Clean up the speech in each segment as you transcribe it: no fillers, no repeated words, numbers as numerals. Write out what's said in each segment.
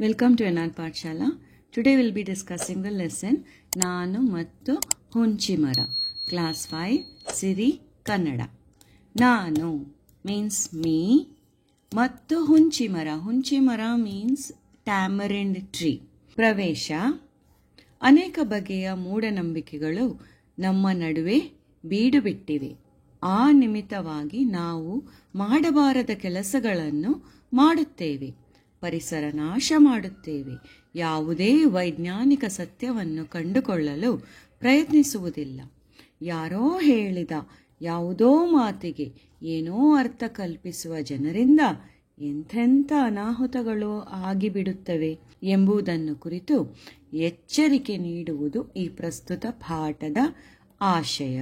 Welcome to NR Pathshala. Today we'll be discussing the lesson Nanu Mattu Hunchimara. Class 5, Siri Kannada. Nanu means me. Mattu Hunchimara. Hunchimara means tamarind tree. ಪ್ರವೇಶ. ಅನೇಕ ಬಗೆಯ ಮೂಢನಂಬಿಕೆಗಳು ನಮ್ಮ ನಡುವೆ ಬೀಡು ಬಿಟ್ಟಿವೆ. ಆ ನಿಮಿತ್ತವಾಗಿ ನಾವು ಮಾಡಬಾರದ ಕೆಲಸಗಳನ್ನು ಮಾಡುತ್ತೇವೆ. ಪರಿಸರ ನಾಶ ಮಾಡುತ್ತೇವೆ. ಯಾವುದೇ ವೈಜ್ಞಾನಿಕ ಸತ್ಯವನ್ನು ಕಂಡುಕೊಳ್ಳಲು ಪ್ರಯತ್ನಿಸುವುದಿಲ್ಲ. ಯಾರೋ ಹೇಳಿದ ಯಾವುದೋ ಮಾತಿಗೆ ಏನೋ ಅರ್ಥ ಕಲ್ಪಿಸುವ ಜನರಿಂದ ಎಂಥೆಂಥ ಅನಾಹುತಗಳು ಆಗಿಬಿಡುತ್ತವೆ ಎಂಬುದನ್ನು ಕುರಿತು ಎಚ್ಚರಿಕೆ ನೀಡುವುದು ಈ ಪ್ರಸ್ತುತ ಪಾಠದ ಆಶಯ.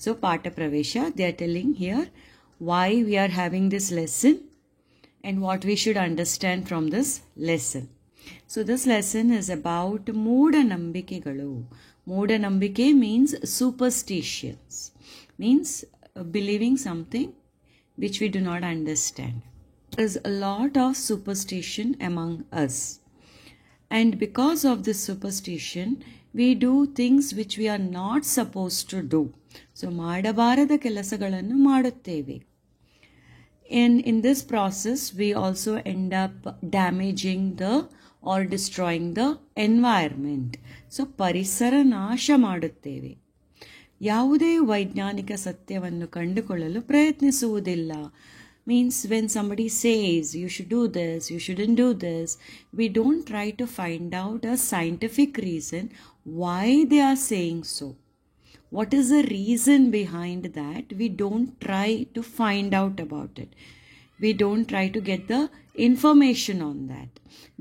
ಸೊ ಪಾಠ ಪ್ರವೇಶ, they are telling here why we are having this lesson and what we should understand from this lesson. So this lesson is about ಮೂಢನಂಬಿಕೆಗಳು. ಮೂಢನಂಬಿಕೆ means superstitions, means believing something which we do not understand. There is a lot of superstition among us, and because of this superstition we do things which we are not supposed to do. So ಮಾಡಬಾರದ ಕೆಲಸಗಳನ್ನು ಮಾಡುತ್ತೇವೆ. In this process we also end up damaging or destroying the environment. So ಪರಿಸರ ನಾಶ ಮಾಡುತ್ತೇವೆ. ಯಾವುದೇ ವೈಜ್ಞಾನಿಕ ಸತ್ಯವನ್ನು ಕಂಡುಕೊಳ್ಳಲು ಪ್ರಯತ್ನಿಸುವುದಿಲ್ಲ. Means when somebody says you should do this, you shouldn't do this, we don't try to find out a scientific reason why they are saying so. What is the reason behind that? We don't try to find out about it. We don't try to get the information on that.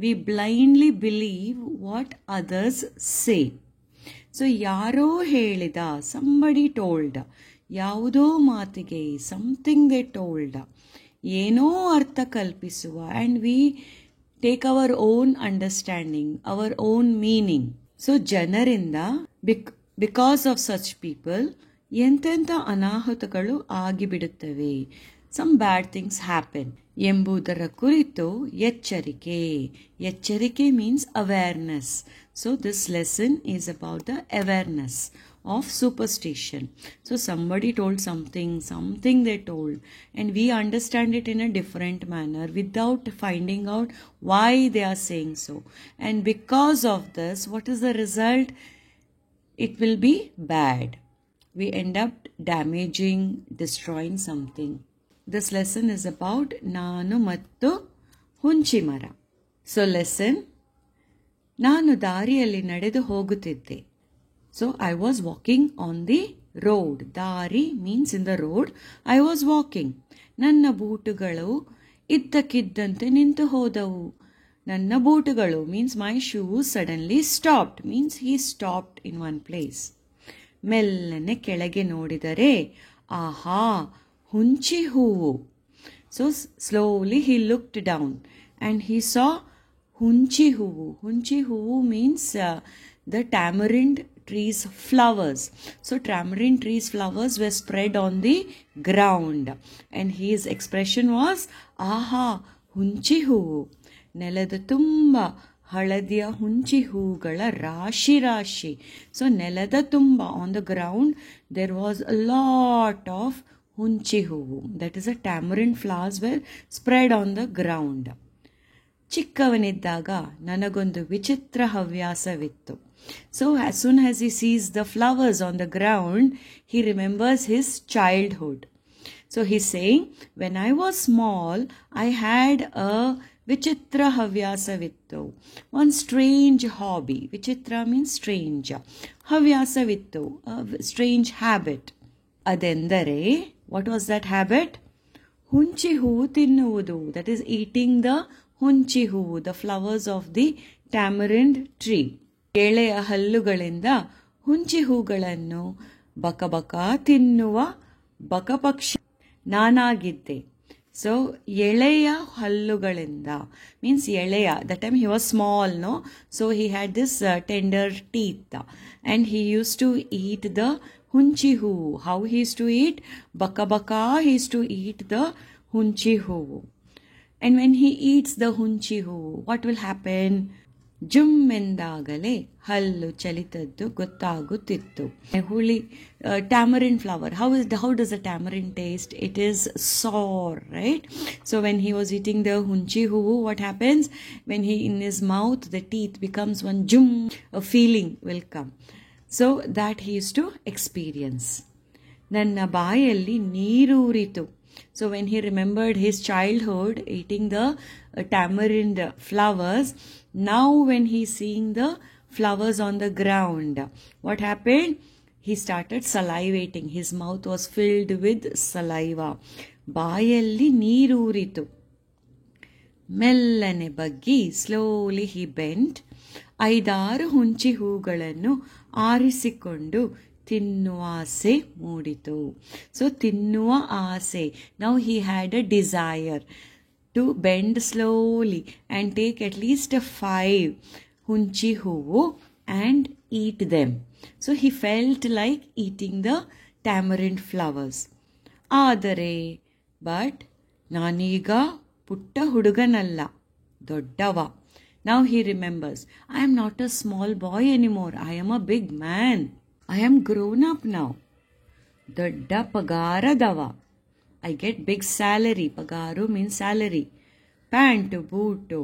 We blindly believe what others say. So yaro helida, somebody told, ಯಾವುದೋ ಮಾತಿಗೆ something they told, ಏನೋ ಅರ್ಥ ಕಲ್ಪಿಸುವ, and we take our own understanding, our own meaning. So ಜನರಿಂದ because of such people ಎಂತೆಂಥ ಅನಾಹುತಗಳು ಆಗಿಬಿಡುತ್ತವೆ, some bad things happen ಎಂಬುದರ ಕುರಿತು ಎಚ್ಚರಿಕೆ. ಎಚ್ಚರಿಕೆ means awareness. So this lesson is about the awareness of superstition. So somebody told something they told, and we understand it in a different manner without finding out why they are saying so. And because of this, what is the result? It will be bad. We end up damaging, destroying something. This lesson is about Nanu Mattu Hunchimara. So lesson, ನಾನು ದಾರಿಯಲ್ಲಿ ನಡೆದು ಹೋಗುತ್ತಿದ್ದೆ. So I was walking on the road. ದಾರಿ means in the road. I was walking. ನನ್ನ ಬೂಟುಗಳು ಇದ್ದಕ್ಕಿದ್ದಂತೆ ನಿಂತು ಹೋದವು. ನನ್ನ ಬೂಟುಗಳು means my shoes suddenly stopped, means he stopped in one place. ಮೆಲ್ಲನೆ ಕೆಳಗೆ ನೋಡಿದರೆ ಆಹಾ, ಹುಂಚಿ ಹೂವು. So slowly he looked down and he saw ಹುಂಚಿ ಹೂವು. ಹುಂಚಿ ಹೂವು means the tamarind trees flowers. So tamarind trees flowers were spread on the ground, and his expression was ಆಹಾ, ಹುಂಚಿ ಹೂವು. ನೆಲದ ತುಂಬ ಹಳದಿಯ ಹುಂಚಿ ಹೂಗಳ ರಾಶಿ ರಾಶಿ. ಸೊ ನೆಲದ ತುಂಬ on the ground there was a lot of ಹುಂಚಿ ಹೂವು. That is a tamarind flowers were spread on the ground. ಚಿಕ್ಕವನಿದ್ದಾಗ ನನಗೊಂದು ವಿಚಿತ್ರ ಹವ್ಯಾಸವಿತ್ತು. So as soon as he sees the flowers on the ground, he remembers his childhood. So he's saying, when I was small, I had a vichitra havyasavittu, one strange hobby. Vichitra means strange. Havyasavittu, a strange habit. Adendare, what was that habit? Hunchi hoovu tinnuvudu, that is eating the hunchi hoovu, the flowers of the tamarind tree. ಎಳೆಯ ಹಲ್ಲುಗಳಿಂದ ಹುಂಚಿ ಹೂಗಳನ್ನು ಬಕಬಕ ತಿನ್ನುವ ಬಕಪಕ್ಷಿ ನಾನಾಗಿದ್ದೆ. So ಎಳೆಯ ಹಲ್ಲುಗಳಿಂದ means ಎಳೆಯ, that time he was small, no? So he had this tender teeth, and he used to eat the hunchi hoovu. How he used to eat? Baka he used to eat the hunchi hoovu. And when he eats the hunchi hoovu, what will happen? ಜುಮ್ ಎಂದಾಗಲೇ ಹಲ್ಲು ಚಲಿತದ್ದು ಗೊತ್ತಾಗುತ್ತಿತ್ತು. ಹುಳಿ tamarind flower. How does a tamarind taste? It is sour, right? So when he was eating the hunchi hoovu, what happens? When he in his mouth, the teeth becomes one jum, a feeling will come. So that he used to experience. ನನ್ನ ಬಾಯಲ್ಲಿ ನೀರೂರಿತು. So when he remembered his childhood eating the tamarind flowers, now when he's seeing the flowers on the ground, what happened? He started salivating. His mouth was filled with saliva. ಬಾಯಲ್ಲಿ ನೀರೂರಿತು. ಮೆಲ್ಲನೆ ಬಗ್ಗಿ slowly he bent. 5-6 ಹುಂಚಿ ಹೂಗಳನ್ನು ಆರಿಸಿಕೊಂಡು ತಿನ್ನುವ ಆಸೆ ಮೂಡಿತು. So ತಿನ್ನುವ ಆಸೆ. Now he had a desire to bend slowly and take at least 5 hunchi hoovu and eat them. So he felt like eating the tamarind flowers. ಆದರೆ ಬಟ್ ನಾನೀಗ ಪುಟ್ಟ ಹುಡುಗನಲ್ಲ, ದೊಡ್ಡವ. Now he remembers, I am not a small boy anymore. I am a big man. I am grown up now. ದೊಡ್ಡ ಪಗಾರದವ. I get big salary. ಪಗಾರು means salary. Pant boot.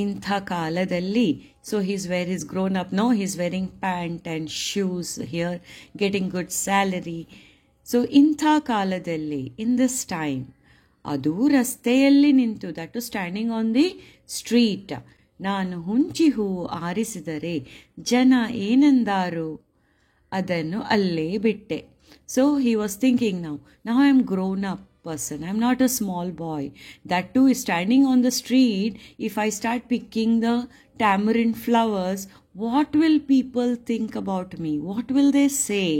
ಇಂಥ ಕಾಲದಲ್ಲಿ, so he's grown up now, he's wearing pant and shoes here, getting good salary. So ಇಂಥ ಕಾಲದಲ್ಲಿ, in this time, ಅದು ರಸ್ತೆಯಲ್ಲಿ ನಿಂತು, that was standing on the street. ನಾನು ಹುಂಚಿ ಹೂವು ಆರಿಸಿದರೆ ಜನ ಏನಂದಾರು, ಅದನ್ನು ಅಲ್ಲೇ ಬಿಟ್ಟೆ. So he was thinking, now I am grown up person. I am not a small boy. That too is standing on the street. If I start picking the tamarind flowers, what will people think about me? What will they say?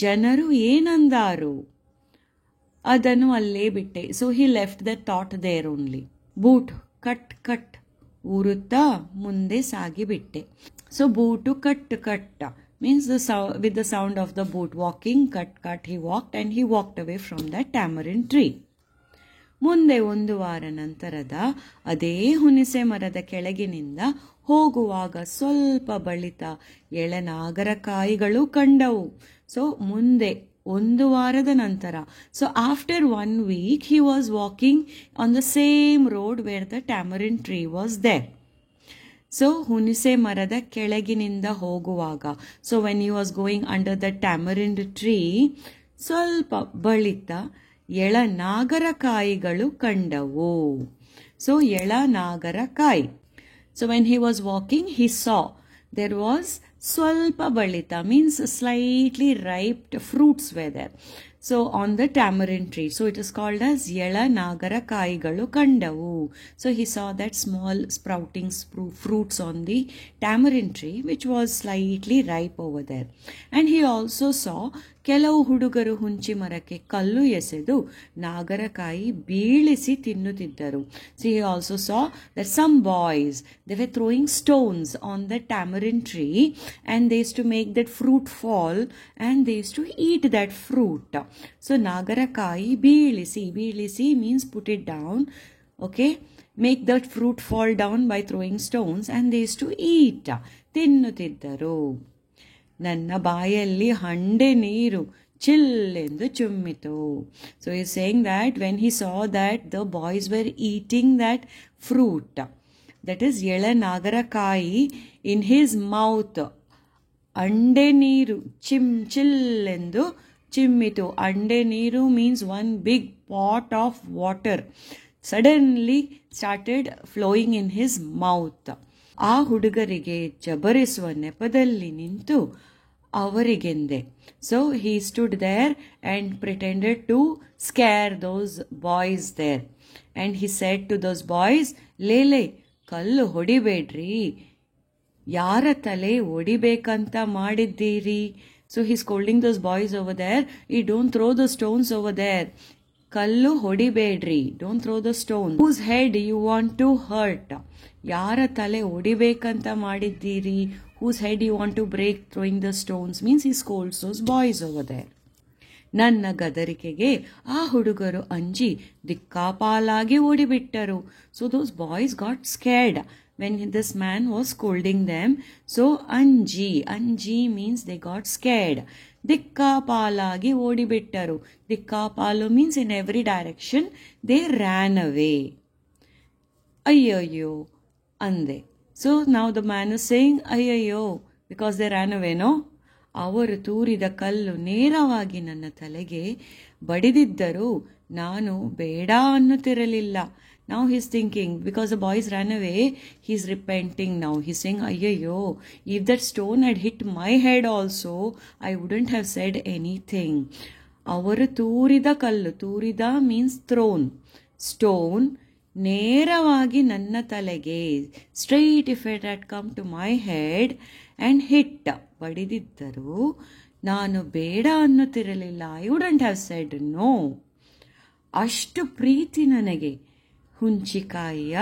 ಜನರು ಏನಂದಾರು, ಅದನ್ನು ಅಲ್ಲೇ ಬಿಟ್ಟೆ. So he left that thought there only. Boot cut ಊರುತ್ತಾ ಮುಂದೆ ಸಾಗಿಬಿಟ್ಟೆ. So boot cut means with the sound of the boot walking, cut, he walked and he walked away from that tamarind tree. ಮುಂದೆ 1 ವಾರ ನಂತರದ ಅದೇ ಹುಣಸೆ ಮರದ ಕೆಳಗಿನಿಂದ ಹೋಗುವಾಗ ಸ್ವಲ್ಪ ಬಳಿತ ಎಳೆನಾಗರಕಾಯಿಗಳು ಕಂಡವು. ಸೊ ಮುಂದೆ 1 ವಾರದ ನಂತರ, so after 1 week he was walking on the same road where the tamarind tree was there. So ಹುಣಸೆ ಮರದ ಕೆಳಗಿನಿಂದ ಹೋಗುವಾಗ, so when he was going under the tamarind tree, ಸ್ವಲ್ಪ ಬಳಿತ ಎಳನಾಗರಕಾಯಿಗಳು ಕಂಡವು. ಸೊ ಎಳನಾಗರಕಾಯಿ. So when he was walking, he saw there was ಸ್ವಲ್ಪ ಬಳಿತ means slightly ripe fruits were there. So on the tamarind tree, so it is called as ಎಳನಾಗರಕಾಯಿಗಳು ಕಂಡವು. So he saw that small sprouting fruits on the tamarind tree which was slightly ripe over there. And he also saw ಕೆಲವು ಹುಡುಗರು ಹುಂಚಿ ಮರಕ್ಕೆ ಕಲ್ಲು ಎಸೆದು ನಾಗರಕಾಯಿ ಬೀಳಿಸಿ ತಿನ್ನುತ್ತಿದ್ದರು. So he also saw that some boys, they were throwing stones on the tamarind tree and they used to make that fruit fall and they used to eat that fruit. So ನಾಗರಕಾಯಿ ಬೀಳಿಸಿ means put it down, okay, make that fruit fall down by throwing stones and they used to eat. ತಿನ್ನುತ್ತಿದ್ದರು. ನನ್ನ ಬಾಯಲ್ಲಿ ಹಂಡೆ ನೀರು ಚಿಲ್ಲೆಂದು ಚುಮ್ಮಿತು. So he is saying that when he saw that the boys were eating that fruit, that is ಎಳನಾಗರಕಾಯಿ, in his mouth, ಅಂಡೆ ನೀರು ಚಿಲ್ಲೆಂದು ಚಿಮ್ಮಿತು. ಅಂಡೆ ನೀರು means one big pot of water suddenly started flowing in his mouth. ಆ ಹುಡುಗರಿಗೆ ಜಬರಿಸುವ ನೆಪದಲ್ಲಿ ನಿಂತು ಅವರಿಗೆಂದೆ. So he stood there and pretended to scare those boys there. And he said to those boys, ಲೇಲೆ ಕಲ್ಲು ಹೊಡಿಬೇಡ್ರಿ, ಯಾರ ತಲೆ ಹೊಡಿಬೇಕಂತ ಮಾಡಿದ್ದೀರಿ? So he's scolding those boys over there, don't throw the stones over there. ಕಲ್ಲು ಹೊಡಿಬೇಡ್ರಿ, don't throw the stone. Whose head you want to hurt? ಯಾರ ತಲೆ ಹೊಡಿಬೇಕಂತ ಮಾಡಿದ್ದೀರಿ? Whose head you want to break throwing the stones? Means he scolds those boys over there. ನನ್ನ ಗದರಿಕೆಗೆ ಆ ಹುಡುಗರು ಅಂಜಿ ದಿಕ್ಕಾಪಾಲಾಗಿ ಓಡಿಬಿಟ್ಟರು. So those boys got scared when this man was scolding them. So anji means they got scared. Dikkapalagi odibittaru. Dikkapalu means in every direction they ran away. Ayyo ande. So now the man is saying ayyo because they ran away, no? ಅವರು ತೂರಿದ ಕಲ್ಲು ನೇರವಾಗಿ ನನ್ನ ತಲೆಗೆ ಬಡಿದಿದ್ದರು. ನಾನು ಬೇಡ ಅನ್ನುತ್ತಿರಲಿಲ್ಲ. Now he's thinking, because the boys ran away, he's repenting now. He's saying, ayyo, if that stone had hit my head also, I wouldn't have said anything. Avaru toorida kallu, toorida means thrown. Stone, ನೇರವಾಗಿ ನನ್ನ ತಲೆಗೆ, straight if it had come to my head and hit, ಬಡಿದಿದ್ದರು. ನಾನು ಬೇಡ ಅನ್ನುತ್ತಿರಲಿಲ್ಲ. I wouldn't have said no. ಅಷ್ಟು ಪ್ರೀತಿ ನನಗೆ ಹುಂಚಿಕಾಯಿಯ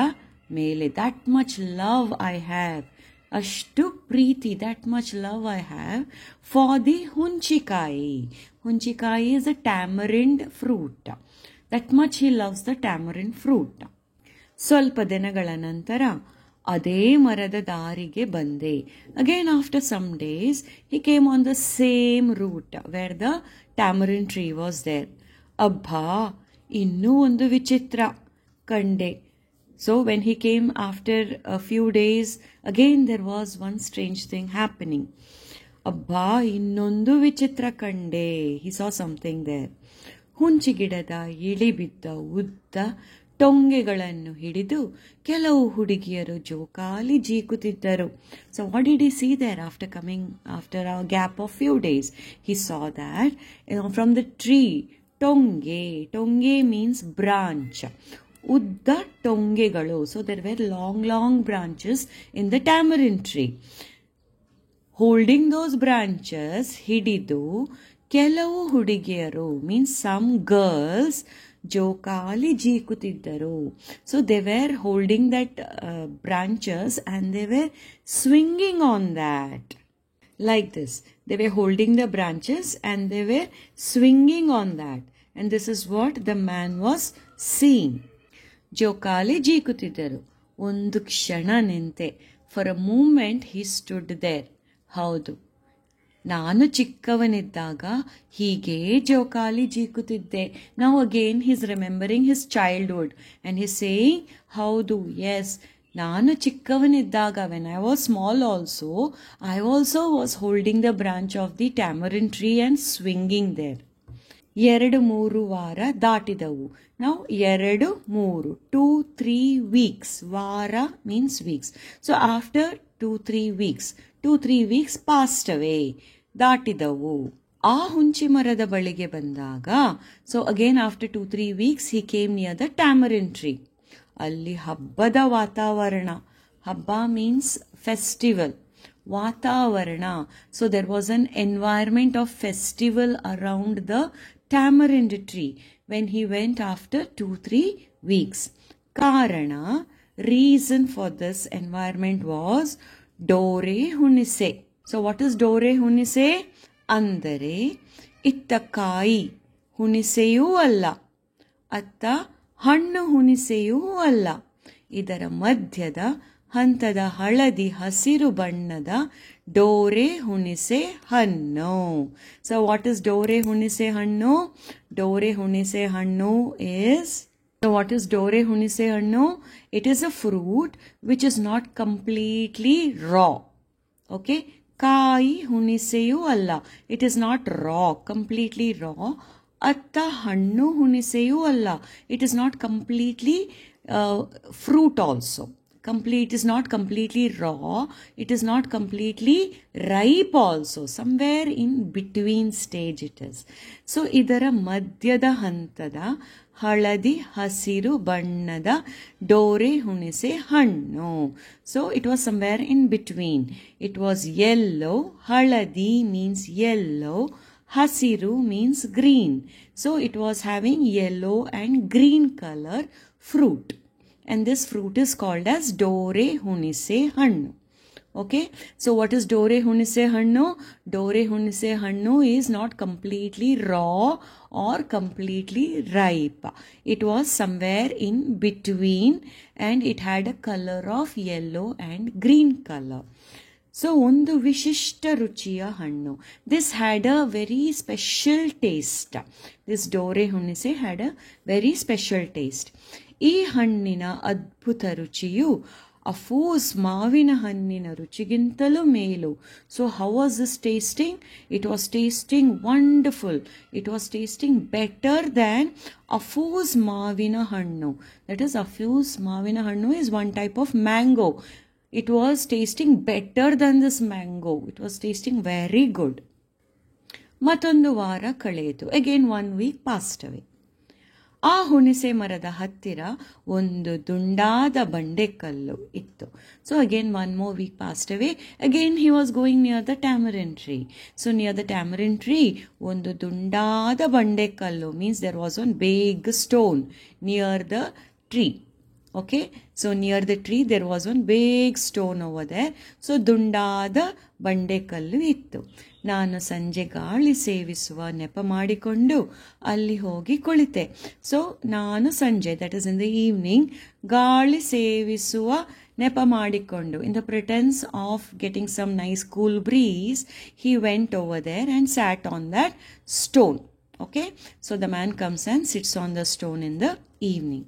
ಮೇಲೆ. That much love I have. ಅಷ್ಟು ಪ್ರೀತಿ, that much love I have for the ಹುಂಚಿಕಾಯಿ. ಹುಂಚಿಕಾಯಿ is a tamarind fruit. That much he loves the tamarind fruit. ಸ್ವಲ್ಪ ದಿನಗಳ ನಂತರ ಅದೇ ಮರದ ದಾರಿಗೆ ಬಂದೆ. Again after some days he came on the same route where the tamarind tree was there. ಅಬ್ಬಾ, ಇನ್ನೂ ಒಂದು ವಿಚಿತ್ರ ಕಂಡೆ. So when he came after a few days, again there was one strange thing happening. ಅಬ್ಬಾ, ಇನ್ನೊಂದು ವಿಚಿತ್ರ ಕಂಡೆ. He saw something there. ಹುಂಚಿ ಗಿಡದ ಇಳಿಬಿದ್ದ ಉದ್ದ ಟೊಂಗೆಗಳನ್ನು ಹಿಡಿದು ಕೆಲವು ಹುಡುಗಿಯರು ಜೋಕಾಲಿ ಜೀಕುತ್ತಿದ್ದರು. So what did he see there after a gap of few days? He saw that from the tree, ಟೊಂಗೆ means branch. ಉದ್ದ ಟೊಂಗೆಗಳು. So there were long branches in the tamarind tree. Holding those branches, ಹಿಡಿದು ಕೆಲವು ಹುಡುಗಿಯರು means some girls ಜೋಕಾಲಿ ಜೀಕುತ್ತಿದ್ದರು. So they were holding that branches and they were swinging on that. Like this. They were holding the branches and they were swinging on that. And this is what the man was seeing. ಜೋಕಾಲಿ ಜೀಕುತ್ತಿದ್ದರು. ಒಂದು ಕ್ಷಣ ನಿಂತೆ. For a moment he stood there. ಹೌದು, ನಾನು ಚಿಕ್ಕವನಿದ್ದಾಗ ಹೀಗೇ ಜೋಕಾಲಿ ಜೀಕುತ್ತಿದ್ದೆ. ನಾವು again he's remembering his childhood and he's saying, ಹೌದು, ಎಸ್, ನಾನು ಚಿಕ್ಕವನಿದ್ದಾಗ when I was small also, I also was holding the branch of the tamarind tree and swinging there. 2-3 ವಾರ ದಾಟಿದವು. ನಾವು 2-3 2-3 weeks. ವಾರ means weeks. So after 2-3 weeks, 2-3 weeks passed away. ದಾಟಿದವು. ಆ ಹುಂಚಿ ಮರದ ಬಳಿಗೆ ಬಂದಾಗ, so again after 2-3 weeks he came near the tamarind tree. ಅಲ್ಲಿ ಹಬ್ಬದ ವಾತಾವರಣ. ಹಬ್ಬ ಮೀನ್ಸ್ ಫೆಸ್ಟಿವಲ್. ವಾತಾವರಣ. So there was an environment of festival around the tamarind tree when he went after 2-3 weeks. ಕಾರಣ, reason for this environment was ಡೋರೆ ಹುಣಿಸೆ. So what is ಡೋರೆ ಹುಣಿಸೆ? ಅಂದರೆ ಇತ್ತ ಕಾಯಿ ಹುಣಿಸೆಯೂ ಅಲ್ಲ, ಅತ್ತ ಹಣ್ಣು ಹುಣಿಸೆಯೂ ಅಲ್ಲ. ಇದರ ಮಧ್ಯದ ಹಂತದ ಹಳದಿ ಹಸಿರು ಬಣ್ಣದ ಡೋರೆ ಹುಣಿಸೆ ಹಣ್ಣು. ಸೊ ವಾಟ್ ಇಸ್ ಡೋರೆ ಹುಣಿಸೆ ಹಣ್ಣು? ಡೋರೆ ಹುಣಿಸೆ ಹಣ್ಣು is, so what is ಡೋರೆ ಹುಣಿಸೆ ಹಣ್ಣು? It is a fruit which is not completely raw. Okay? ಕಾಯಿ ಹುಣಿಸೆಯೂ ಅಲ್ಲ. It is not raw, completely raw. ಅತ್ತ ಹಣ್ಣು ಹುಣಿಸೆಯೂ ಅಲ್ಲ. It is not completely fruit also. It is not completely raw. It is not completely ripe also. Somewhere in between stage it is. So ಇದರ ಮಧ್ಯದ ಹಂತದ ಹಳದಿ ಹಸಿರು ಬಣ್ಣದ ಡೋರೆ ಹುಣಿಸೆ ಹಣ್ಣು. So it was somewhere in between. It was yellow. ಹಳದಿ means yellow. Hasiru means green. So it was having yellow and green color fruit. And this fruit is called as ಡೋರೆ ಹುಣಿಸೆ ಹಣ್ಣು. Okay, so what is dore hunise hannu? Dore hunise hannu is not completely raw or completely ripe. It was somewhere in between and it had a color of yellow and green color. So ಒಂದು ವಿಶಿಷ್ಟ ರುಚಿಯ ಹಣ್ಣು. This had a very special taste. This dore hunise had a very special taste. ಈ ಹಣ್ಣಿನ ಅದ್ಭುತ ರುಚಿಯು of course ಮಾವಿನ ಹಣ್ಣಿನ ರುಚಿಗಿಂತಲೂ ಮೇಲು. So how was this tasting? It was tasting wonderful. It was tasting better than of course ಮಾವಿನ ಹಣ್ಣು. ದಟ್ ಈಸ್ ಅಫ್ಕೋರ್ಸ್ ಮಾವಿನ ಹಣ್ಣು is one type of mango. It was tasting better than this mango. It was tasting very good. ಮತ್ತೊಂದು ವಾರ ಕಳೆಯಿತು. Again 1 week passed away. ಆ ಹುಣಸೆ ಮರದ ಹತ್ತಿರ ಒಂದು ದುಂಡಾದ ಬಂಡೆಕಲ್ಲು ಇತ್ತು. So again 1 more week passed away. Again he was going near the tamarind tree. So near the tamarind tree ಒಂದು ದುಂಡಾದ ಬಂಡೆಕಲ್ಲು means there was one big stone near the tree. Okay, so near the tree there was one big stone over there. So ದುಂಡಾದ ಬಂಡೆಕಲ್ಲು ಇತ್ತು. ನಾನು ಸಂಜೆ ಗಾಳಿ ಸೇವಿಸುವ ನೆಪ ಮಾಡಿಕೊಂಡು ಅಲ್ಲಿ ಹೋಗಿ ಕುಳಿತೆ. ಸೊ ನಾನು ಸಂಜೆ, that is in the evening, ಗಾಳಿ ಸೇವಿಸುವ ನೆಪ ಮಾಡಿಕೊಂಡು, in the pretense of getting some nice cool breeze, he went over there and sat on that stone. Okay, so the man comes and sits on the stone in the evening.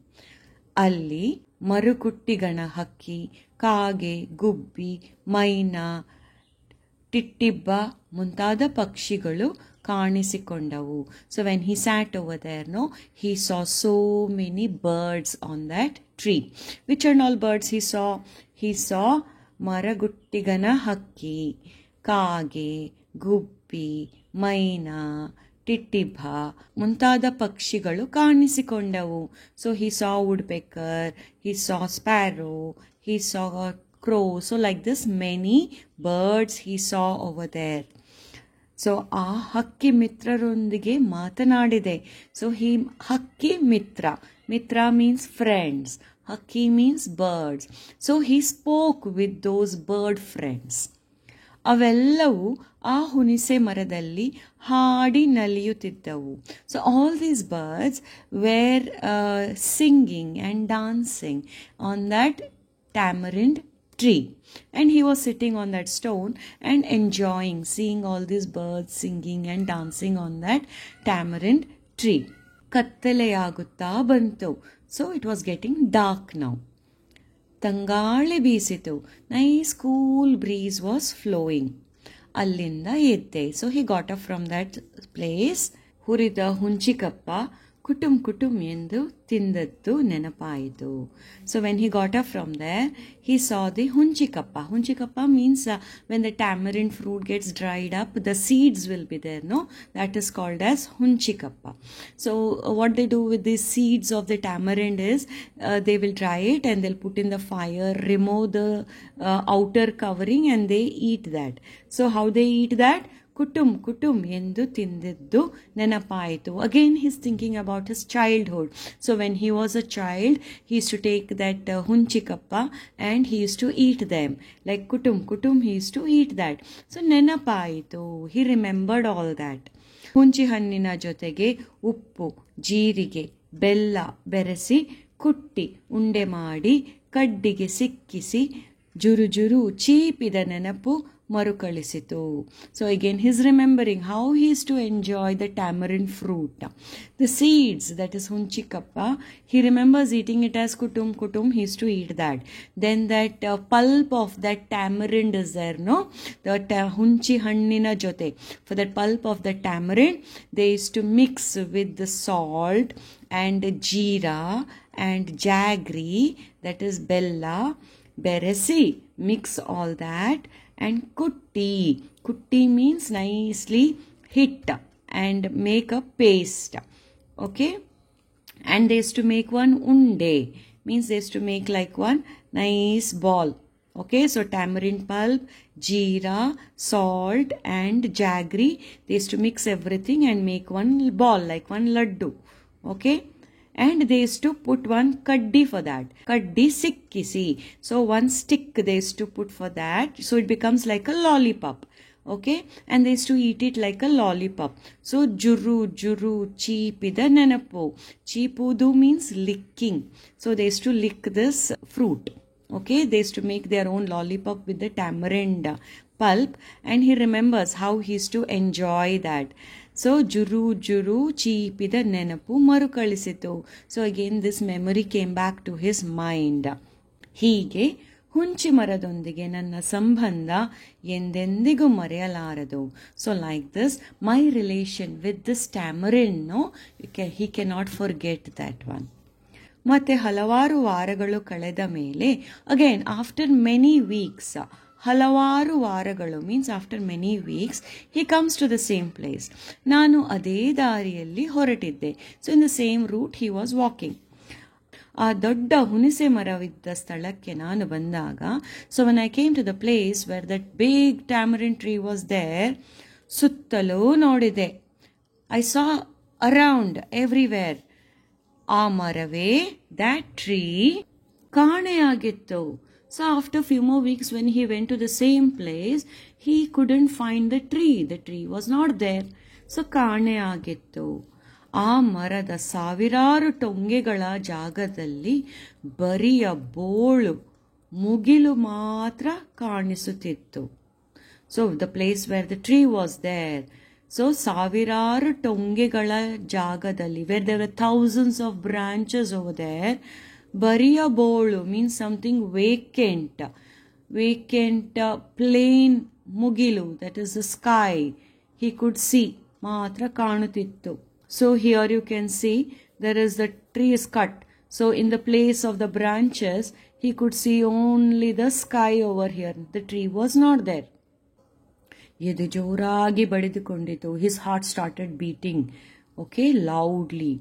ಅಲ್ಲಿ ಮರುಕುಟ್ಟಿಗಣ ಹಕ್ಕಿ, ಕಾಗೆ, ಗುಬ್ಬಿ, ಮೈನಾ, ಟಿಟ್ಟಿಬ್ಬ ಮುಂತಾದ ಪಕ್ಷಿಗಳು ಕಾಣಿಸಿಕೊಂಡವು. So when he sat over there, no, he saw so many birds on that tree. Which and all birds he saw? He saw ಮರಗುಟ್ಟಿಗನ ಹಕ್ಕಿ, ಕಾಗೆ, ಗುಬ್ಬಿ, ಮೈನಾ, ಟಿಟ್ಟಿಬ್ಬ ಮುಂತಾದ ಪಕ್ಷಿಗಳು ಕಾಣಿಸಿಕೊಂಡವು. So he saw woodpecker, he saw sparrow, he saw crow. So like this many birds he saw over there. So ಆ ಹಕ್ಕಿ ಮಿತ್ರರೊಂದಿಗೆ ಮಾತನಾಡಿದೆ. ಸೊ ಹಕ್ಕಿ ಮಿತ್ರ, ಮಿತ್ರ ಮೀನ್ಸ್ ಫ್ರೆಂಡ್ಸ್, ಹಕ್ಕಿ means birds. So he spoke with those bird friends. ಅವೆಲ್ಲವೂ ಆ ಹುಣಸೆ ಮರದಲ್ಲಿ ಹಾಡಿ ನಲಿಯುತ್ತಿದ್ದವು. So all these birds were singing and dancing on that tamarind tree, and he was sitting on that stone and enjoying seeing all these birds singing and dancing on that tamarind tree. ಕತ್ತಲೆಯಾಗುತ್ತಾ ಬಂತು. So it was getting dark now. ತಂಗಾಳಿ ಬೀಸಿತು. Nice cool breeze was flowing. ಅಲ್ಲಿಂದ ಎದ್ದೆ. So he got up from that place. ಹುರಿದ ಹುಂಚಿಕಪ್ಪ ಕುಟುಂ ಕುಟುಂ ಎಂದು ತಿಂದದ್ದು ನೆನಪಾಯಿತು. So when he got up from there, he saw the ಹುಂಚಿಕಪ್ಪ. ಹುಂಚಿಕಪ್ಪ means when the tamarind fruit gets dried up, the seeds will be there, no? That is called as hunchikappa. So what they do with these seeds of the tamarind is they will dry it and they'll put in the fire, remove the outer covering, and they eat that. So how they eat that? ಕುಟುಂ ಕುಟುಂ ಎಂದು ತಿಂದಿದ್ದು ನೆನಪಾಯಿತು. Again he's thinking about his childhood. So when he was a child, he used to take that hunchikappa and he used to eat them. Like kutum kutum, he used to eat that. So ನೆನಪಾಯಿತು. He remembered all that. ಹುಂಚಿ ಹಣ್ಣಿನ ಜೊತೆಗೆ ಉಪ್ಪು, ಜೀರಿಗೆ, ಬೆಲ್ಲ ಬೆರೆಸಿ ಕುಟ್ಟಿ ಉಂಡೆ ಮಾಡಿ ಕಡ್ಡಿಗೆ ಸಿಕ್ಕಿಸಿ ಜುರು ಜುರು ಚೀಪಿದ ನೆನಪು ಮರುಕಳಿಸಿತು. So again he's remembering how he used to enjoy the tamarind fruit. The seeds, that is hunchikappa, he remembers eating it as kutum kutum. He used to eat that. Then that pulp of that tamarind is there, no? The hunchi hannina jote. For that pulp of the tamarind, they used to mix with the salt and jeera and jaggery, that is bella, beresi, mix all that. And kutti. Kutti means nicely hit and make a paste. Okay. And they used to make one unde. Means they used to make like one nice ball. Okay. So tamarind pulp, jeera, salt and jaggery. They used to mix everything and make one ball like one laddu. Okay. And they used to put one kaddi for that. Kaddi sikkisi. So one stick they used to put for that. So it becomes like a lollipop. Okay, and they used to eat it like a lollipop. So juru cheepida nenapu. Cheepudu means licking. So they used to lick this fruit. Okay, they used to make their own lollipop with the tamarind pulp, and he remembers how he used to enjoy that. So juru cheepida nenapu marukaliಸಿತು. So again this memory came back to his mind. ಹೀಗೆ ಹುಂಚಿ ಮರದೊಂದಿಗೆ ನನ್ನ ಸಂಬಂಧ ಎಂದೆಂದಿಗೂ ಮರೆಯಲಾರದು. So like this my relation with this tamarind, he cannot forget that one. ಮತ್ತೆ ಹಲವಾರು ವಾರಗಳು ಕಳೆದ ಮೇಲೆ ಅಗೇನ್ ಆಫ್ಟರ್ ಮೆನಿ ವೀಕ್ಸ್, ಹಲವಾರು ವಾರಗಳು means after many weeks he comes to the same place. ನಾನು ಅದೇ ದಾರಿಯಲ್ಲಿ ಹೊರಟಿದ್ದೆ. So in the same route he was walking. ಆ ದೊಡ್ಡ ಹುಣಸೆ ಮರವಿದ್ದ ಸ್ಥಳಕ್ಕೆ ನಾನು ಬಂದಾಗ, so when I came to the place where that big tamarind tree was there, ಸುತ್ತಲೂ ನೋಡಿದೆ. I saw around everywhere. ಆ ಮರವೇ, ದ್ಯಾಟ್ ಟ್ರೀ ಕಾಣೆಯಾಗಿತ್ತು. So after few more weeks when he went to the same place, he couldn't find the tree was not there. So ಕಾಣೆಯಾಗಿತ್ತು. ಆ ಮರದ ಸಾವಿರಾರು ಟೊಂಗೆಗಳ ಜಾಗದಲ್ಲಿ ಬರಿಯ ಬೋಳು, ಮುಗಿಲು ಮಾತ್ರ ಕಾಣಿಸುತ್ತಿತ್ತು. So the place where the tree was there, so ಸಾವಿರಾರು ಟೊಂಗೆಗಳ ಜಾಗದಲ್ಲಿ, where there are thousands of branches over there, ಬರಿಯ ಬೋಳು ಮೀನ್ಸ್ ಸಮಥಿಂಗ್ ವೇಕೆಂಟ್, ಪ್ಲೇನ್ ಮುಗಿಲು, that is the sky, he could see ಮಾತ್ರ ಕಾಣುತ್ತಿತ್ತು. So here you can see there is the tree is cut. So in the place of the branches, he could see only the sky over here. The tree was not there. ಎದೆ ಜೋರಾಗಿ ಬಡಿದುಕೊಂಡಿತು. His heart started beating, okay, loudly.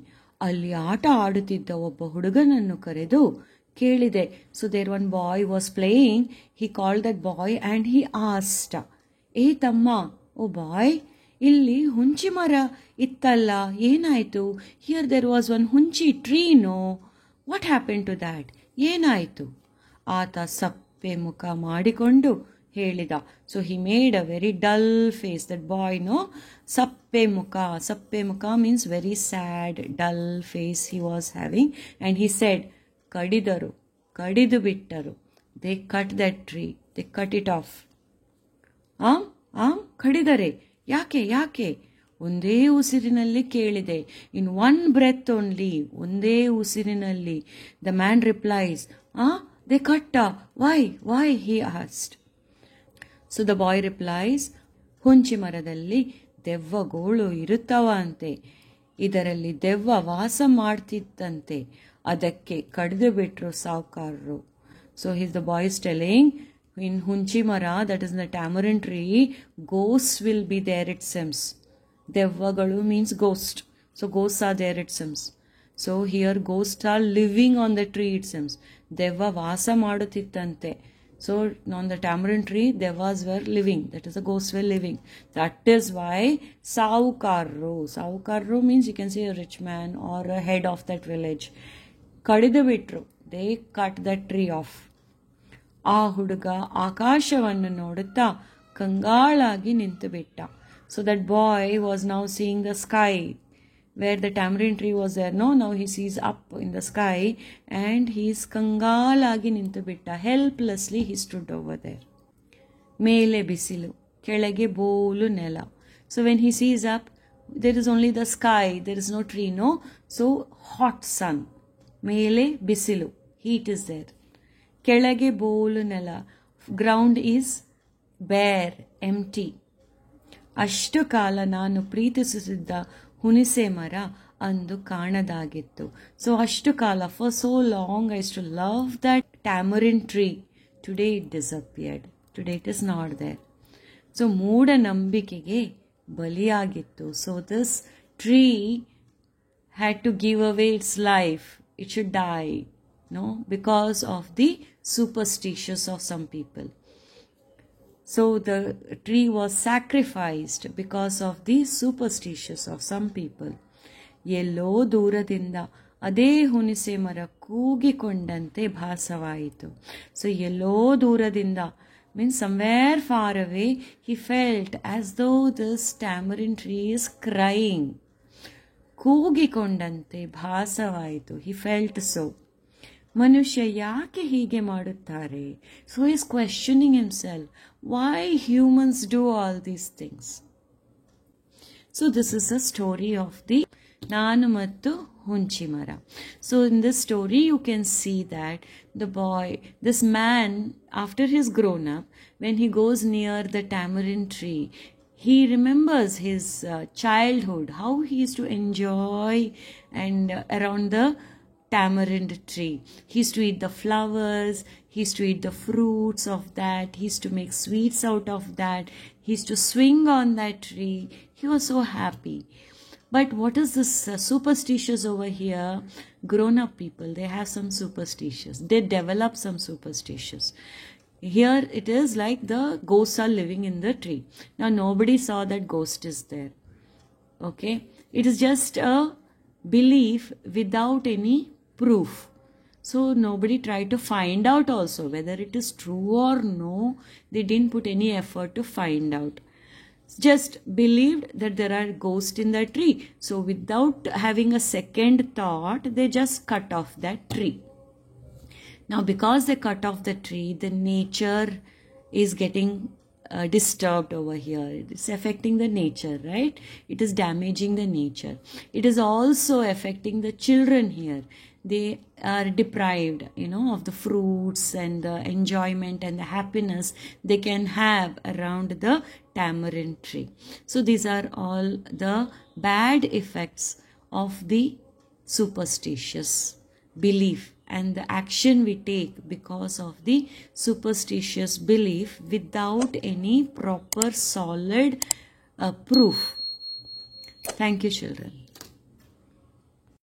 ಅಲ್ಲಿ ಆಟ ಆಡುತ್ತಿದ್ದ ಒಬ್ಬ ಹುಡುಗನನ್ನು ಕರೆದು ಕೇಳಿದೆ. So there one boy was playing. He called that boy and he asked, ಏ ತಮ್ಮ, ಓ ಬಾಯ್, ಇಲ್ಲಿ ಹುಂಚಿ ಮರ ಇತ್ತಲ್ಲ, ಏನಾಯ್ತು? ಹಿಯರ್ ದೇರ್ ವಾಸ್ ಒನ್ ಹುಂಚಿ tree, no, what happen to that? ಏನಾಯ್ತು? ಆತ ಸಪ್ಪೆ ಮುಖ ಮಾಡಿಕೊಂಡು ಹೇಳಿದ. So he made a very dull face. That boy no, ಸಪ್ಪೆ ಮುಖ means very sad, dull face he was having. And he said, ಕಡಿದು ಬಿಟ್ಟರು. They cut that tree, they cut it off. ಕಡಿದರೆ, ಯಾಕೆ? ಒಂದೇ ಉಸಿರಿನಲ್ಲಿ ಕೇಳಿದೆ. ಇನ್ ಒನ್ ಬ್ರೆತ್ ಓನ್ಲಿ, ಒಂದೇ ಉಸಿರಿನಲ್ಲಿ. ದ ಮ್ಯಾನ್ ರಿಪ್ಲೈಸ್, ದೇ ಕಟ್ಟ, Y he asked. So the boy replies, ಹುಂಚಿ ಮರದಲ್ಲಿ ದೆವ್ವಗಳು ಇರುತ್ತವಂತೆ, ಇದರಲ್ಲಿ ದೆವ್ವ ವಾಸ ಮಾಡ್ತಿತ್ತಂತೆ, ಅದಕ್ಕೆ ಕಡಿದು ಬಿಟ್ರು ಸಾವುಕಾರರು. So he's the boy is telling, in Hunchi Mara, that is in the tamarind tree, ghosts will be there, it seems. Devvagalu means ghost. So ghosts are there, it seems. So here ghosts are living on the tree, it seems. Devva vasa madutittante. So on the tamarind tree, devas were living. That is, the ghosts were living. That is why Saukarro means you can say a rich man or a head of that village. Kadidu bitru. They cut that tree off. ಆ ಹುಡುಗ ಆಕಾಶವನ್ನು ನೋಡುತ್ತಾ ಕಂಗಾಳಾಗಿ ನಿಂತು ಬಿಟ್ಟ. So that boy was now seeing the sky where the tamarind tree was there. Now he sees up in the sky and he's ಕಂಗಾಲಾಗಿ ನಿಂತು ಬಿಟ್ಟ. Helplessly he stood over there. ಮೇಲೆ ಬಿಸಿಲು, ಕೆಳಗೆ ಬೋಲು ನೆಲ. So when he sees up, there is only the sky, there is no tree, no. So hot sun, ಮೇಲೆ ಬಿಸಿಲು, ಹೀಟ್ ಇಸ್ ದೇರ್. ಕೆಳಗೆ ಬೋಲು ನೆಲ, ಗ್ರೌಂಡ್ ಈಸ್ ಬೇರ್, ಎಂಟಿ. ಅಷ್ಟು ಕಾಲ ನಾನು ಪ್ರೀತಿಸುತ್ತಿದ್ದ ಹುಣಸೆ ಮರ ಅಂದು ಕಾಣದಾಗಿತ್ತು. ಸೊ ಅಷ್ಟು ಕಾಲ, for so long I to love that tamarind tree. Today it disappeared, today it is not there. So ಮೂಢನಂಬಿಕೆಗೆ ಬಲಿಯಾಗಿತ್ತು. So this tree had to give away its life, it should die, no, because of the superstitious of some people. So the tree was sacrificed because of the superstitious of some people. ಎಲ್ಲೋ ದೂರದಿಂದ ಅದೇ ಹುಣಸೆ ಮರ ಕೂಗಿಕೊಂಡಂತೆ ಭಾಸವಾಯಿತು. So ಎಲ್ಲೋ ದೂರದಿಂದ, means somewhere far away, he felt as though this tamarind tree is crying. ಕೂಗಿಕೊಂಡಂತೆ ಭಾಸವಾಯಿತು. he felt so. ಮನುಷ್ಯ ಯಾಕೆ ಹೀಗೆ ಮಾಡುತ್ತಾರೆ? So he is questioning himself, why humans do all these things. So this is a story of the ನಾನು ಮತ್ತು ಹುಂಚಿ ಮರ. So in this story you can see that this man, after he's grown up, when he goes near the tamarind tree, he remembers his childhood, how he used to enjoy and around the tamarind tree. He used to eat the flowers, he used to eat the fruits of that, he used to make sweets out of that, he used to swing on that tree. He was so happy. But what is this superstitious over here? Grown-up people, they have some superstitious. They develop some superstitious. Here it is like the ghosts are living in the tree. Now nobody saw that ghost is there. Okay? It is just a belief without any proof. So nobody tried to find out also whether it is true or no. They didn't put any effort to find out. Just believed that there are ghosts in the tree. So without having a second thought, they just cut off that tree. Now because they cut off the tree, the nature is getting disturbed over here. It's affecting the nature, right? It is damaging the nature. It is also affecting the children here. They are deprived, of the fruits and the enjoyment and the happiness they can have around the tamarind tree. So these are all the bad effects of the superstitious belief and the action we take because of the superstitious belief without any proper solid proof. Thank you, children.